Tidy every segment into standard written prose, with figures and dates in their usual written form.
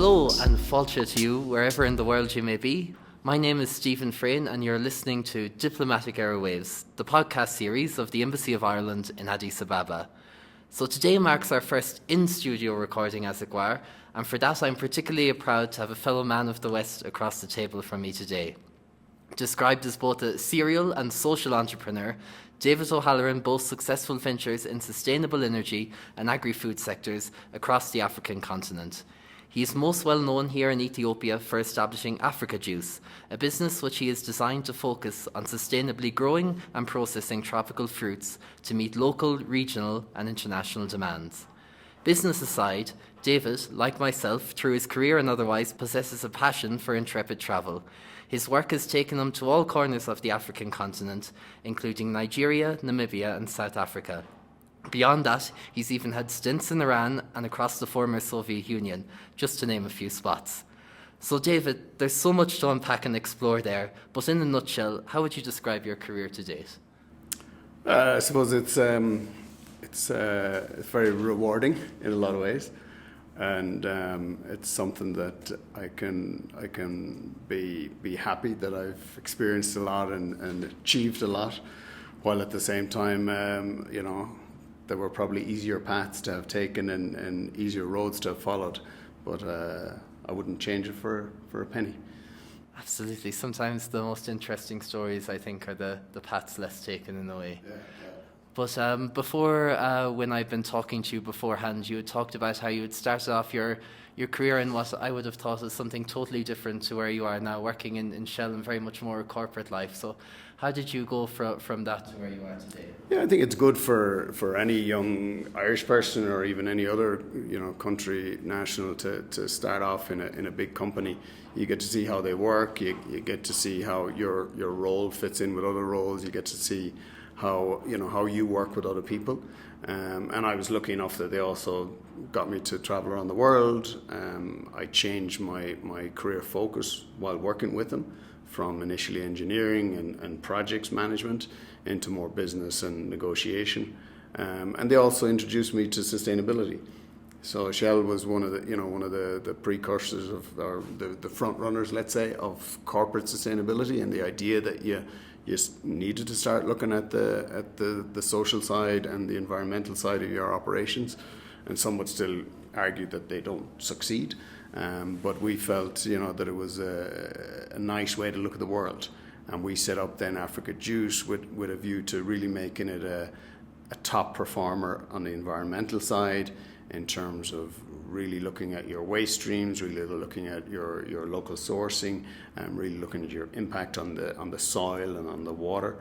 Hello and fáilte to you wherever in the world you may be. My name is Stephen Frayne and you're listening to Diplomatic Airwaves, the podcast series of the Embassy of Ireland in Addis Ababa. So today marks our first in-studio recording, as it were, and for that I'm particularly proud to have a fellow man of the West across the table from me today. Described as both a serial and social entrepreneur, David O'Halloran boasts successful ventures in sustainable energy and agri-food sectors across the African continent. He is most well known here in Ethiopia for establishing Africa Juice, a business which he has designed to focus on sustainably growing and processing tropical fruits to meet local, regional and international demands. Business aside, David, like myself, through his career and otherwise, possesses a passion for intrepid travel. His work has taken him to all corners of the African continent, including Nigeria, Namibia and South Africa. Beyond that, he's even had stints in Iran and across the former Soviet Union, just to name a few spots. So David, there's so much to unpack and explore there, but in a nutshell, how would you describe your career to date? I suppose it's very rewarding in a lot of ways, and it's something that I can be happy that I've experienced a lot and achieved a lot, while at the same time, there were probably easier paths to have taken and easier roads to have followed, but I wouldn't change it for a penny. Absolutely. Sometimes the most interesting stories, I think, are the paths less taken in a way. Yeah. But before, when I've been talking to you beforehand, you had talked about how you had started off your career in what I would have thought is something totally different to where you are now, working in Shell and very much more a corporate life. So how did you go from that to where you are today? Yeah, I think it's good for any young Irish person or even any other country national to start off in a big company. You get to see how they work. You get to see how your role fits in with other roles. You get to see how you work with other people. And I was lucky enough that they also got me to travel around the world. I changed my career focus while working with them, from initially engineering and projects management into more business and negotiation. And they also introduced me to sustainability. So Shell was one of the precursors or the front runners, let's say, of corporate sustainability, and the idea that you needed to start looking at the social side and the environmental side of your operations. And some would still argue that they don't succeed. But we felt, that it was a nice way to look at the world. And we set up then Africa Juice with a view to really making it a top performer on the environmental side, in terms of really looking at your waste streams, really looking at your local sourcing, and really looking at your impact on the soil and on the water,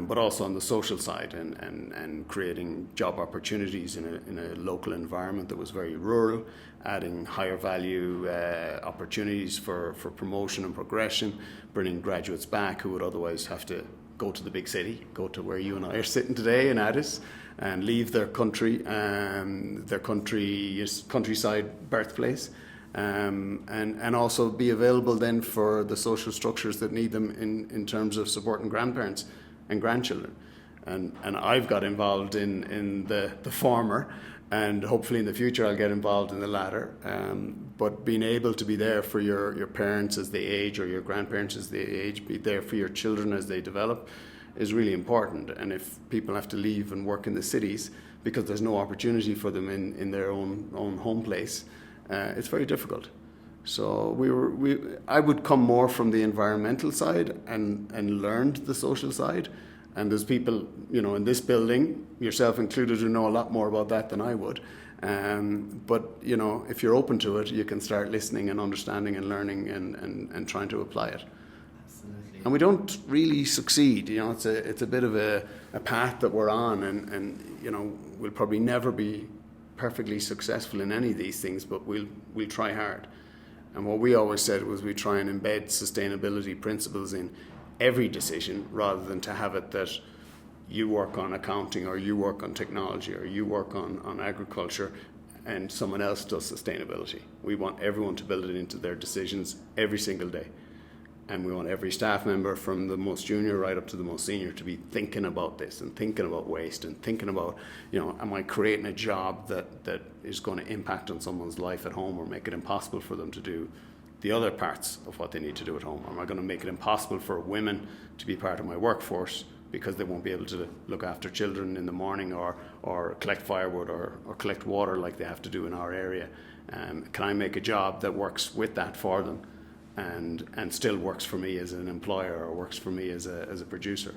but also on the social side and creating job opportunities in a local environment that was very rural, adding higher value opportunities for promotion and progression, bringing graduates back who would otherwise have to go to the big city, go to where you and I are sitting today in Addis, and leave their country, countryside birthplace, and also be available then for the social structures that need them in terms of supporting grandparents and grandchildren. And I've got involved in the former, and hopefully in the future I'll get involved in the latter. But being able to be there for your parents as they age, or your grandparents as they age, be there for your children as they develop, is really important. And if people have to leave and work in the cities because there's no opportunity for them in their own home place, it's very difficult. So I would come more from the environmental side and learned the social side. And there's people, in this building, yourself included, who know a lot more about that than I would. But if you're open to it, you can start listening and understanding and learning and trying to apply it. And we don't really succeed. It's a bit of a path that we're on, and we'll probably never be perfectly successful in any of these things, but we'll try hard. And what we always said was we try and embed sustainability principles in every decision, rather than to have it that you work on accounting, or you work on technology, or you work on agriculture, and someone else does sustainability. We want everyone to build it into their decisions every single day. And we want every staff member, from the most junior right up to the most senior, to be thinking about this and thinking about waste and thinking about, am I creating a job that is going to impact on someone's life at home or make it impossible for them to do the other parts of what they need to do at home? Or am I going to make it impossible for women to be part of my workforce because they won't be able to look after children in the morning or collect firewood or collect water like they have to do in our area? Can I make a job that works with that for them and still works for me as an employer or works for me as a producer?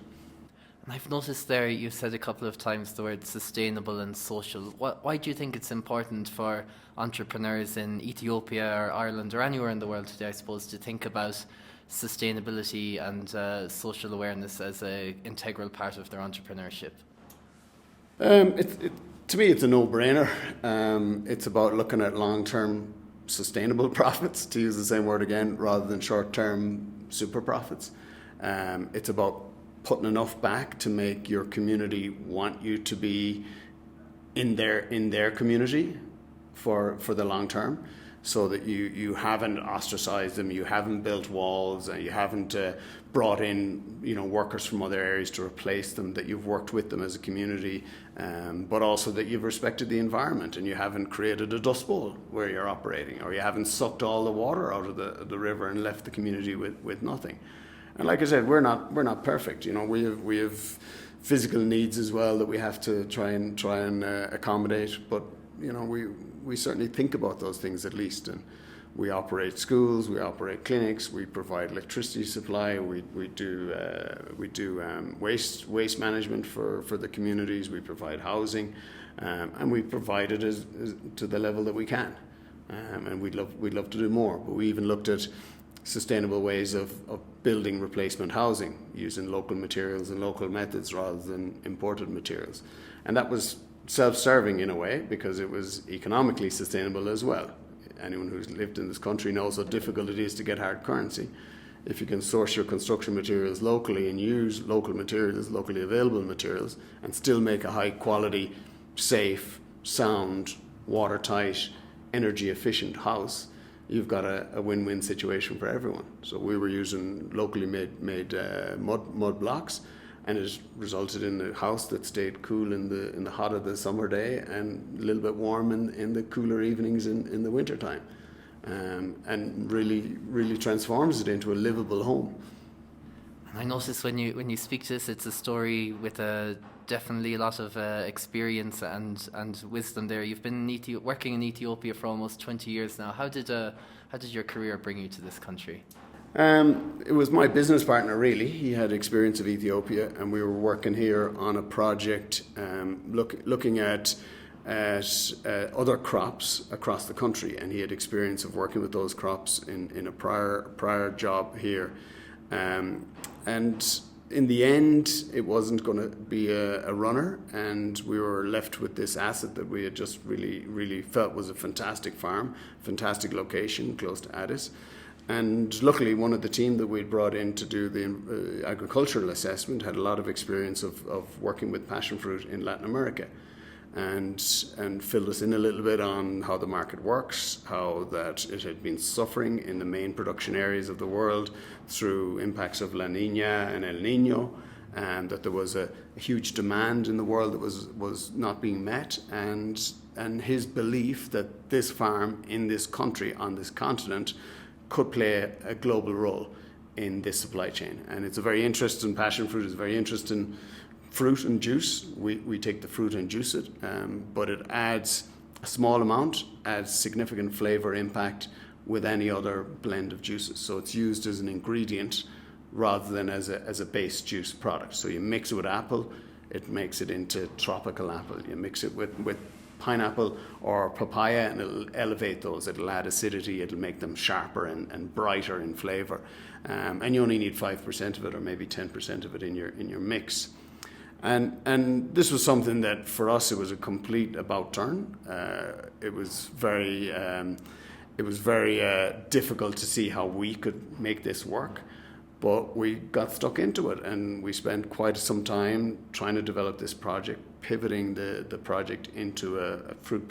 And I've noticed there you've said a couple of times the word sustainable and social. Why do you think it's important for entrepreneurs in Ethiopia or Ireland or anywhere in the world today, I suppose, to think about sustainability and social awareness as an integral part of their entrepreneurship? To me, it's a no-brainer. It's about looking at long-term sustainable profits, to use the same word again, rather than short-term super profits. It's about putting enough back to make your community want you to be in their community for the long term, so that you haven't ostracized them, you haven't built walls, and you haven't brought in workers from other areas to replace them, that you've worked with them as a community, but also that you've respected the environment and you haven't created a dust bowl where you're operating, or you haven't sucked all the water out of the river and left the community with nothing. And like I said, we're not perfect. We have physical needs as well that we have to try and accommodate. But we certainly think about those things at least. And we operate schools, we operate clinics, we provide electricity supply, we do waste management for the communities, we provide housing, and we provide it as to the level that we can. And we'd love to do more. But we even looked at sustainable ways of building replacement housing using local materials and local methods rather than imported materials. And that was self-serving in a way because it was economically sustainable as well. Anyone who's lived in this country knows how difficult it is to get hard currency. If you can source your construction materials locally and use local materials, locally available materials, and still make a high quality, safe, sound, watertight, energy efficient house, you've got a win-win situation for everyone. So we were using locally made mud blocks, and it resulted in a house that stayed cool in the hot of the summer day and a little bit warm in the cooler evenings in the winter time, and really transforms it into a livable home. And I notice when you speak to this, it's a story with definitely a lot of experience and wisdom there. You've been working in Ethiopia for almost 20 years now. How did your career bring you to this country? It was my business partner, really. He had experience of Ethiopia, and we were working here on a project looking at other crops across the country, and he had experience of working with those crops in a prior job here. And in the end, it wasn't going to be a runner, and we were left with this asset that we had just really felt was a fantastic farm, fantastic location close to Addis. And luckily, one of the team that we'd brought in to do the agricultural assessment had a lot of experience of working with passion fruit in Latin America, and filled us in a little bit on how the market works, how that it had been suffering in the main production areas of the world through impacts of La Nina and El Nino, and that there was a huge demand in the world that was not being met, and his belief that this farm in this country on this continent could play a global role in this supply chain. And it's a very interesting, passion fruit is a very interesting fruit and juice. We take the fruit and juice it, but it adds a small amount, adds significant flavor impact with any other blend of juices. So it's used as an ingredient rather than as a base juice product. So you mix it with apple, it makes it into tropical apple. You mix it with pineapple or papaya, and it'll elevate those. It'll add acidity. It'll make them sharper and brighter in flavor. And you only need 5% of it, or maybe 10% of it in your mix. And this was something that for us it was a complete about turn. It was very difficult to see how we could make this work. But we got stuck into it, and we spent quite some time trying to develop this project, pivoting the project into a fruit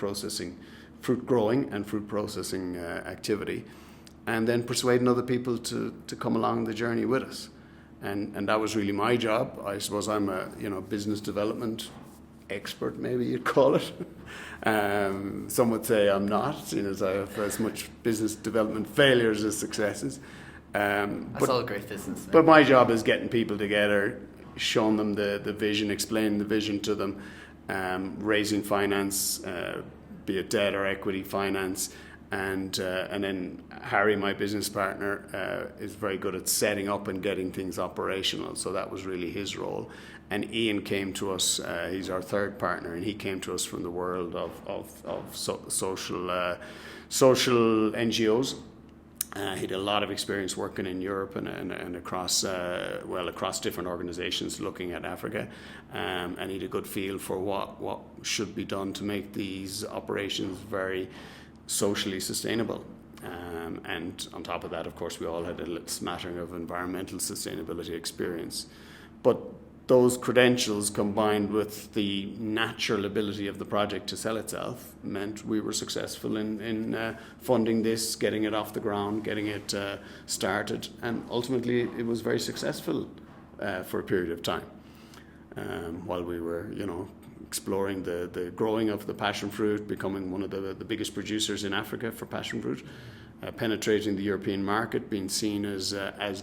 growing and fruit processing activity. and then persuading other people to come along the journey with us. And that was really my job. I suppose I'm a business development expert, maybe you'd call it. Some would say I'm not, as I have as much business development failures as successes. That's all great business. But my job is getting people together, showing them the vision, explaining the vision to them, raising finance, be it debt or equity finance, and then Harry, my business partner, is very good at setting up and getting things operational. So that was really his role. And Ian came to us. He's our third partner, and he came to us from the world of social NGOs. He had a lot of experience working in Europe and across different organizations looking at Africa, and he had a good feel for what should be done to make these operations very socially sustainable. And on top of that, of course, we all had a little smattering of environmental sustainability experience. But those credentials, combined with the natural ability of the project to sell itself, meant we were successful in funding this, getting it off the ground, getting it started, and ultimately it was very successful for a period of time while we were, exploring the growing of the passion fruit, becoming one of the biggest producers in Africa for passion fruit. Penetrating the European market, being seen as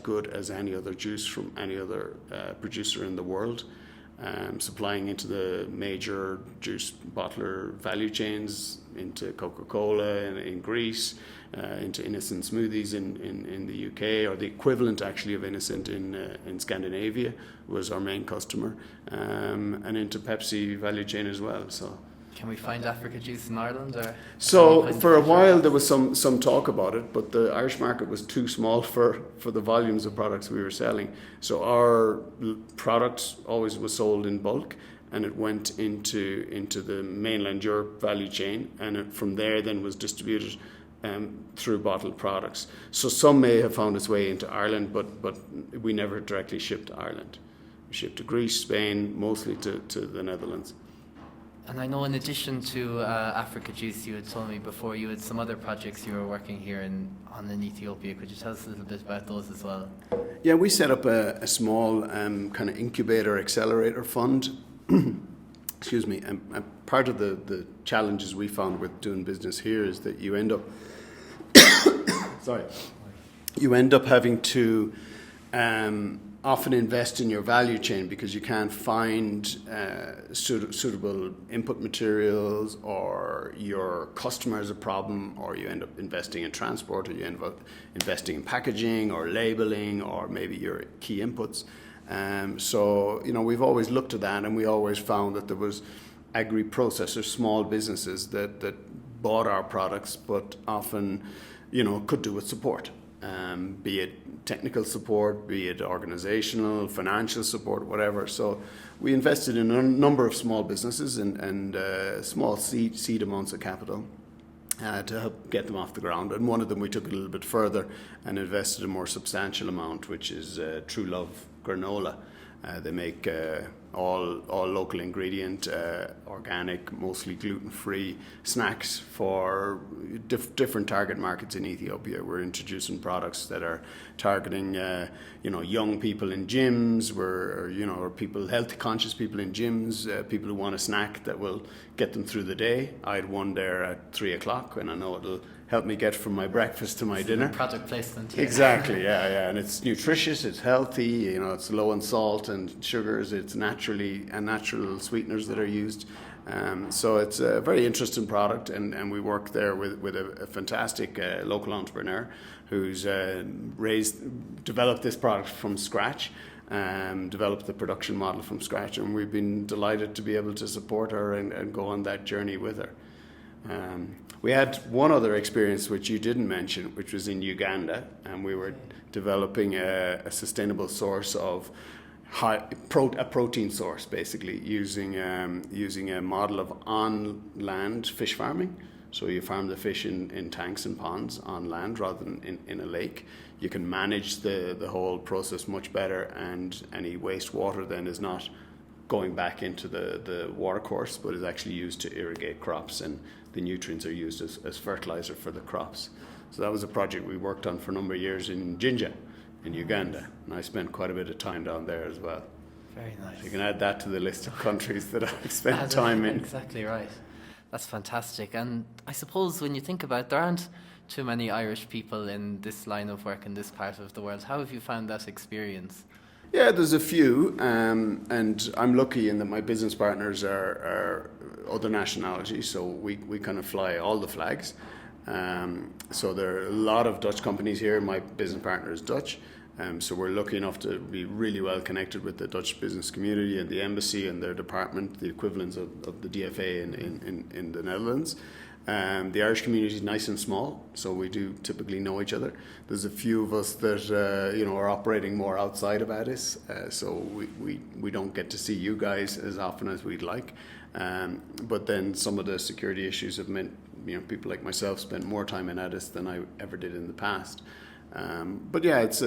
good as any other juice from any other producer in the world, supplying into the major juice bottler value chains, into Coca-Cola in Greece, into Innocent Smoothies in the UK, or the equivalent actually of Innocent in Scandinavia was our main customer, and into Pepsi value chain as well. So. Can we find Africa juice in Ireland? So for a while there was some talk about it, but the Irish market was too small for the volumes of products we were selling. So our product always was sold in bulk, and it went into the mainland Europe value chain, and it from there then was distributed through bottled products. So some may have found its way into Ireland, but we never directly shipped to Ireland. We shipped to Greece, Spain, mostly to the Netherlands. And I know in addition to Africa Juice, you had told me before you had some other projects you were working here on in Ethiopia. Could you tell us a little bit about those as well? Yeah, we set up a small kind of incubator accelerator fund. Excuse me. And part of the challenges we found with doing business here is that you end up having to often invest in your value chain because you can't find suitable input materials, or your customer has a problem, or you end up investing in transport, or you end up investing in packaging or labeling, or maybe your key inputs. So we've always looked at that, and we always found that there was agri-processors, small businesses that bought our products, but often could do with support. Be it technical support, be it organizational, financial support, whatever. So we invested in a number of small businesses and small seed amounts of capital to help get them off the ground. And one of them we took a little bit further and invested a more substantial amount, which is True Love Granola. They make all local ingredient, organic, mostly gluten-free snacks for different target markets in Ethiopia. We're introducing products that are targeting, young people in gyms, or people, health conscious people in gyms, people who want a snack that will get them through the day. I had one there at 3:00, and I know it'll help me get from my breakfast to my dinner. Product placement. Yeah. Exactly, yeah, and it's nutritious, it's healthy, it's low in salt and sugars, it's natural sweeteners that are used. So it's a very interesting product, and we work there with a fantastic local entrepreneur who's developed this product from scratch, developed the production model from scratch, and we've been delighted to be able to support her and go on that journey with her. We had one other experience which you didn't mention, which was in Uganda, and we were developing a sustainable source of a protein source, basically using a model of on-land fish farming. So you farm the fish in tanks and ponds on land rather than in a lake. You can manage the whole process much better, and any wastewater then is not going back into the watercourse, but is actually used to irrigate crops, and the nutrients are used as fertilizer for the crops. So that was a project we worked on for a number of years in Jinja, in Uganda, and I spent quite a bit of time down there as well. Very nice. So you can add that to the list of countries that I've spent time in. Exactly right. That's fantastic. And I suppose when you think about it, there aren't too many Irish people in this line of work in this part of the world. How have you found that experience? Yeah, there's a few, and I'm lucky in that my business partners are other nationalities, so we kind of fly all the flags. So there are a lot of Dutch companies here. My business partner is Dutch, so we're lucky enough to be really well connected with the Dutch business community and the embassy and their department, the equivalents of the DFA in the Netherlands. The Irish community is nice and small, so we do typically know each other. There's a few of us that are operating more outside of Addis, so we don't get to see you guys as often as we'd like. But then some of the security issues have meant people like myself spent more time in Addis than I ever did in the past. But yeah, it's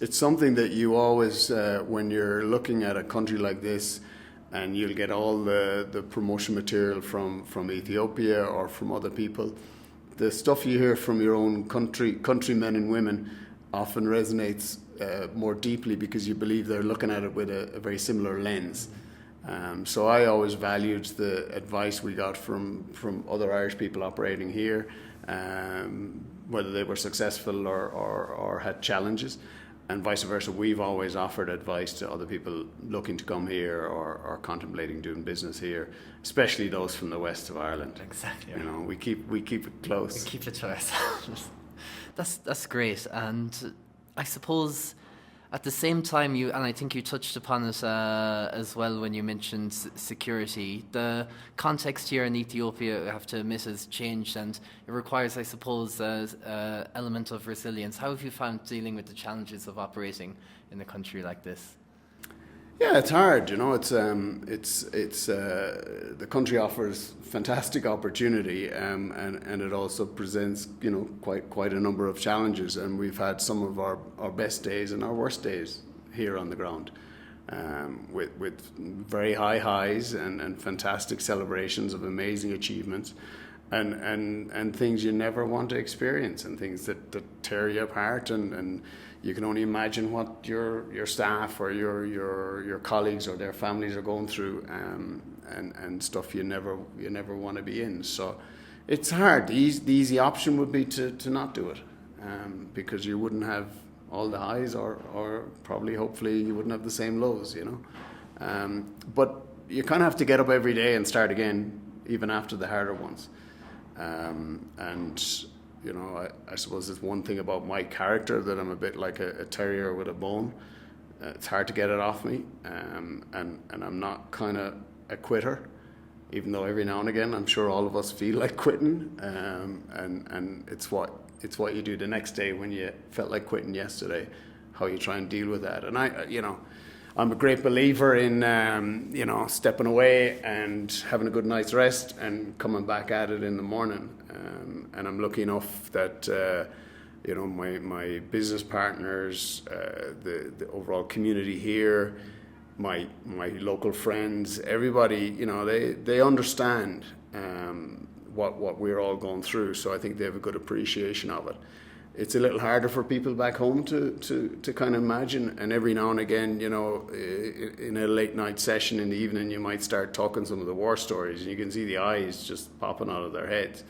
something that you always when you're looking at a country like this. And you'll get all the promotion material from Ethiopia or from other people. The stuff you hear from your own countrymen and women often resonates more deeply because you believe they're looking at it with a very similar lens. So I always valued the advice we got from other Irish people operating here, whether they were successful or had challenges. And vice versa, we've always offered advice to other people looking to come here or contemplating doing business here, especially those from the west of Ireland. Exactly. We keep it close. We keep it to ourselves. That's great. And I suppose at the same time, and I think you touched upon it as well when you mentioned security, the context here in Ethiopia, I have to admit, has changed, and it requires, I suppose, an element of resilience. How have you found dealing with the challenges of operating in a country like this? Yeah, it's hard. It's the country offers fantastic opportunity, and it also presents quite a number of challenges. And we've had some of our best days and our worst days here on the ground, with very high highs and fantastic celebrations of amazing achievements, and things you never want to experience, and things that tear you apart, and you can only imagine what your staff or your colleagues or their families are going through, and stuff you never want to be in. So it's hard. The easy option would be to not do it, because you wouldn't have all the highs, or probably hopefully you wouldn't have the same lows. But you kind of have to get up every day and start again, even after the harder ones. I suppose it's one thing about my character, that I'm a bit like a terrier with a bone. It's hard to get it off me, and I'm not kind of a quitter, even though every now and again I'm sure all of us feel like quitting, and it's what you do the next day when you felt like quitting yesterday, how you try and deal with that. And I'm a great believer in stepping away and having a good night's rest and coming back at it in the morning. And I'm lucky enough that my business partners, the overall community here, my local friends, everybody, they understand what we're all going through. So I think they have a good appreciation of it. It's a little harder for people back home to kind of imagine. And every now and again, in a late night session in the evening, you might start talking some of the war stories, and you can see the eyes just popping out of their heads.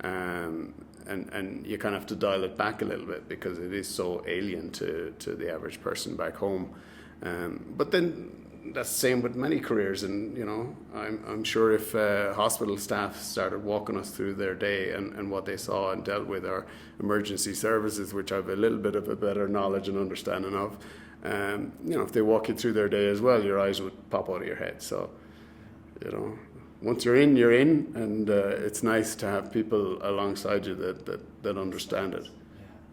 And you kind of have to dial it back a little bit, because it is so alien to the average person back home. But then that's the same with many careers, and I'm sure if hospital staff started walking us through their day and what they saw and dealt with, our emergency services, which I have a little bit of a better knowledge and understanding of, if they walk you through their day as well, your eyes would pop out of your head. So once you're in, and it's nice to have people alongside you that understand it.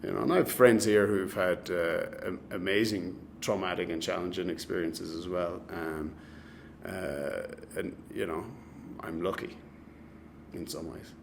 And I have friends here who've had amazing traumatic and challenging experiences as well, and I'm lucky in some ways.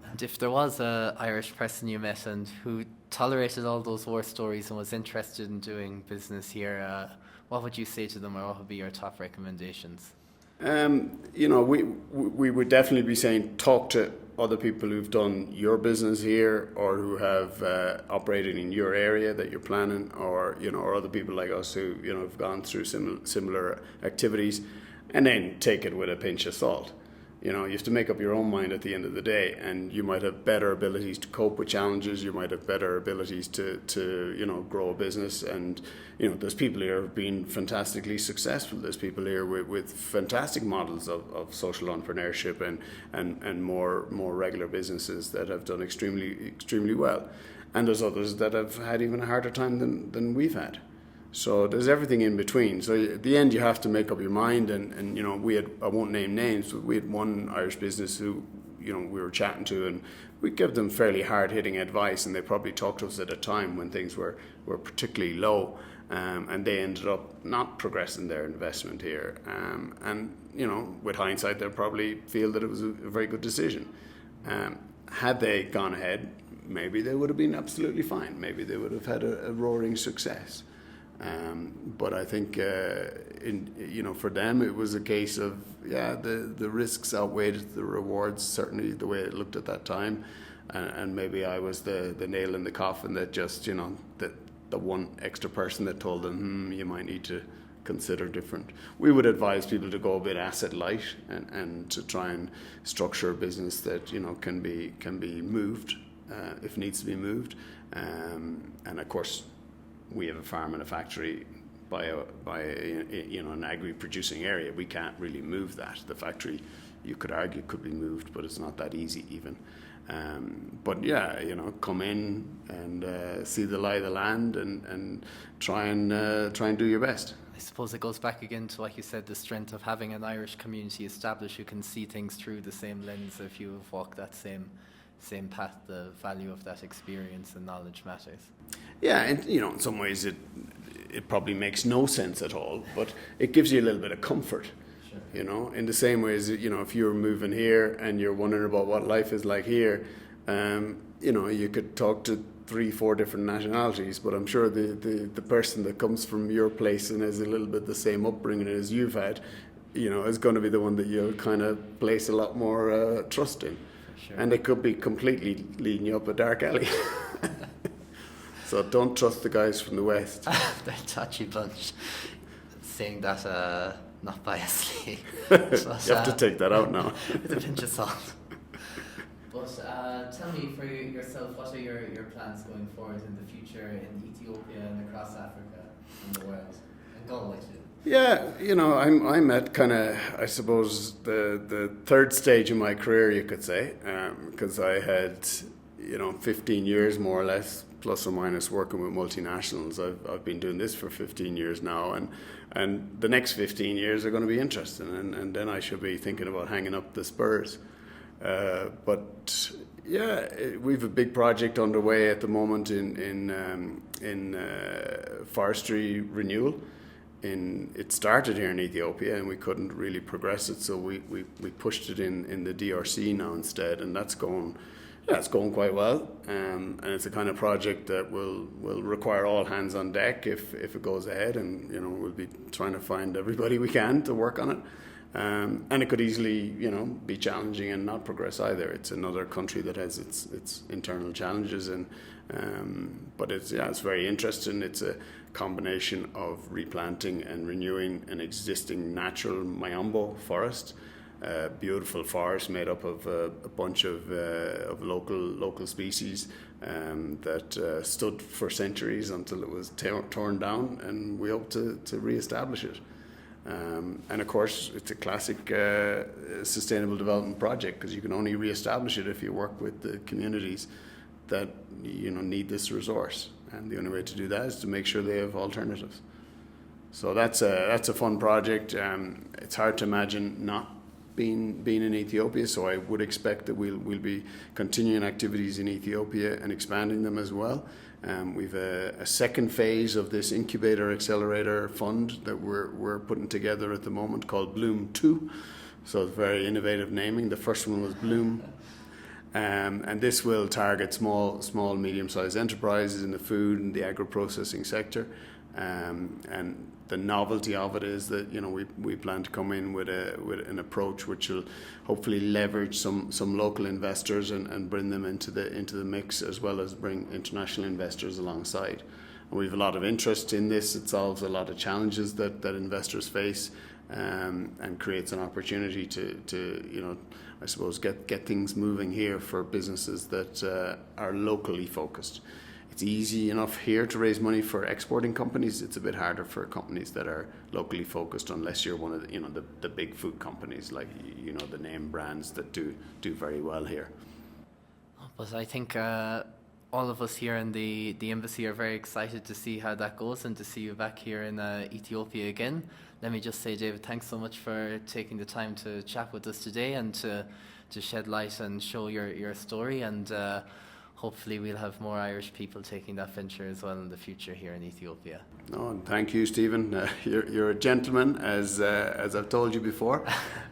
And if there was a Irish person you met and who tolerated all those war stories and was interested in doing business here, what would you say to them, or what would be your top recommendations? We would definitely be saying talk to other people who've done your business here or who have operated in your area that you're planning, or or other people like us who have gone through similar activities, and then take it with a pinch of salt. You have to make up your own mind at the end of the day, and you might have better abilities to cope with challenges. You might have better abilities to grow a business. And there's people here who've been fantastically successful. There's people here with fantastic models of social entrepreneurship and more regular businesses that have done extremely well. And there's others that have had even a harder time than we've had. So there's everything in between. So at the end, you have to make up your mind. And we had, I won't name names, but we had one Irish business who, we were chatting to, and we gave them fairly hard-hitting advice, and they probably talked to us at a time when things were particularly low, and they ended up not progressing their investment here. And with hindsight, they'll probably feel that it was a very good decision. Had they gone ahead, maybe they would have been absolutely fine. Maybe they would have had a roaring success. But I think, for them, it was a case of, the risks outweighed the rewards, certainly the way it looked at that time. And maybe I was the nail in the coffin that just, that the one extra person that told them, you might need to consider different. We would advise people to go a bit asset light and to try and structure a business that, can be moved if needs to be moved. And of course, we have a farm and a factory by an agri-producing area. We can't really move that. The factory, you could argue, could be moved, but it's not that easy even. But come in and see the lie of the land and try and do your best. I suppose it goes back again to, like you said, the strength of having an Irish community established who can see things through the same lens. If you have walked that same path, the value of that experience and knowledge matters. Yeah, and in some ways it probably makes no sense at all, but it gives you a little bit of comfort. Sure. In the same way as if you're moving here and you're wondering about what life is like here, you could talk to 3-4 different nationalities, but I'm sure the person that comes from your place and has a little bit the same upbringing as you've had, is going to be the one that you'll kind of place a lot more trust in. Sure. And it could be completely leading you up a dark alley. So don't trust the guys from the West. They're a touchy bunch. Saying that not biasly. You have to take that out now. With a pinch of salt. But tell me, for yourself, what are your plans going forward in the future in Ethiopia and across Africa and the world? And Galway too. Yeah, I'm at kind of, I suppose, the third stage of my career, you could say, because I had, 15 years more or less, plus or minus, working with multinationals. I've been doing this for 15 years now, and the next 15 years are going to be interesting, and then I should be thinking about hanging up the spurs. But yeah, we've a big project underway at the moment in forestry renewal. It started here in Ethiopia, and we couldn't really progress it, so we pushed it in the DRC now instead, and that's going quite well. And it's a kind of project that will require all hands on deck if it goes ahead, and we'll be trying to find everybody we can to work on it. And it could easily be challenging and not progress either. It's another country that has its internal challenges, but it's very interesting. It's a combination of replanting and renewing an existing natural Mayombo forest, beautiful forest made up of a bunch of local species that stood for centuries until it was torn down, and we hope to re-establish it. And of course, it's a classic sustainable development project, because you can only re-establish it if you work with the communities that need this resource, and the only way to do that is to make sure they have alternatives. So that's a fun project. It's hard to imagine not being in Ethiopia, so I would expect that we'll be continuing activities in Ethiopia and expanding them as well. We've a second phase of this incubator accelerator fund that we're putting together at the moment, called Bloom 2. So it's very innovative naming. The first one was Bloom. And this will target small, medium-sized enterprises in the food and the agro-processing sector. And the novelty of it is that, you know, we plan to come in with an approach which will hopefully leverage some local investors and bring them into the mix, as well as bring international investors alongside. And we have a lot of interest in this. It solves a lot of challenges that investors face, and creates an opportunity to you know, I suppose get things moving here for businesses that are locally focused. It's easy enough here to raise money for exporting companies. It's a bit harder for companies that are locally focused, unless you're one of the, you know, the big food companies, like, you know, the name brands that do very well here. But I think all of us here in the embassy are very excited to see how that goes and to see you back here in Ethiopia again. Let me just say, David, thanks so much for taking the time to chat with us today and to shed light and show your story, and hopefully we'll have more Irish people taking that venture as well in the future here in Ethiopia. No, and thank you, Stephen. You're a gentleman, as I've told you before,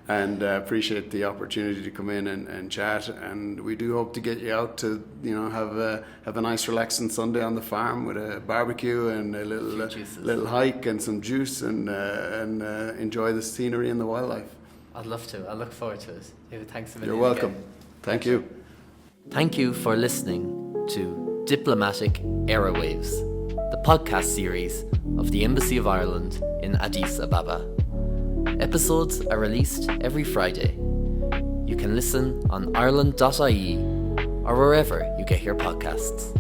and appreciate the opportunity to come in and chat. And we do hope to get you out to, you know, have a nice relaxing Sunday on the farm with a barbecue and a little hike and some juice, and enjoy the scenery and the wildlife. I'd love to. I look forward to it. David, thanks a million. You're welcome. Again. Thank you. Thank you for listening to Diplomatic Airwaves, the podcast series of the Embassy of Ireland in Addis Ababa. Episodes are released every Friday. You can listen on ireland.ie or wherever you get your podcasts.